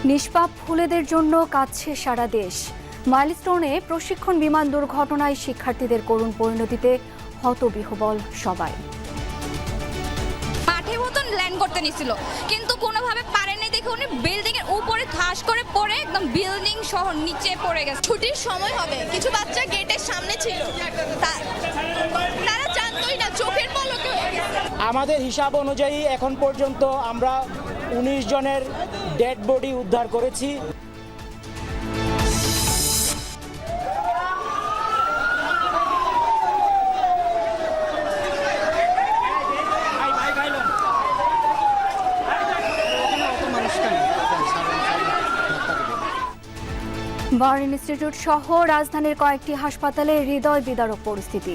নিষ্পাপ ফুলেদের জন্য কাঁদছে সারা দেশ। মাইলস্টোনে প্রশিক্ষণ বিমান দুর্ঘটনায় শিক্ষার্থীদের করুণ পরিণতিতে হতবিহ্বল সবাই। মাঠের মতন ল্যান্ড করতে নিছিল, কিন্তু কোনোভাবে পারেনি দেখে উনি বিল্ডিং এর উপরে ঠাস করে পড়ে একদম বিল্ডিং সহ নিচে পড়ে গেছে। ছুটির সময় হবে, কিছু বাচ্চা গেটের সামনে ছিল, তারা জানতোই না, চোখের পলকে হয়ে গেছে। আমাদের হিসাব অনুযায়ী এখন পর্যন্ত আমরা 19 জনের ডেড বডি উদ্ধার করেছি। বার্ন ইনস্টিটিউট সহ রাজধানীর কয়েকটি হাসপাতালে হৃদয় বিদারক পরিস্থিতি।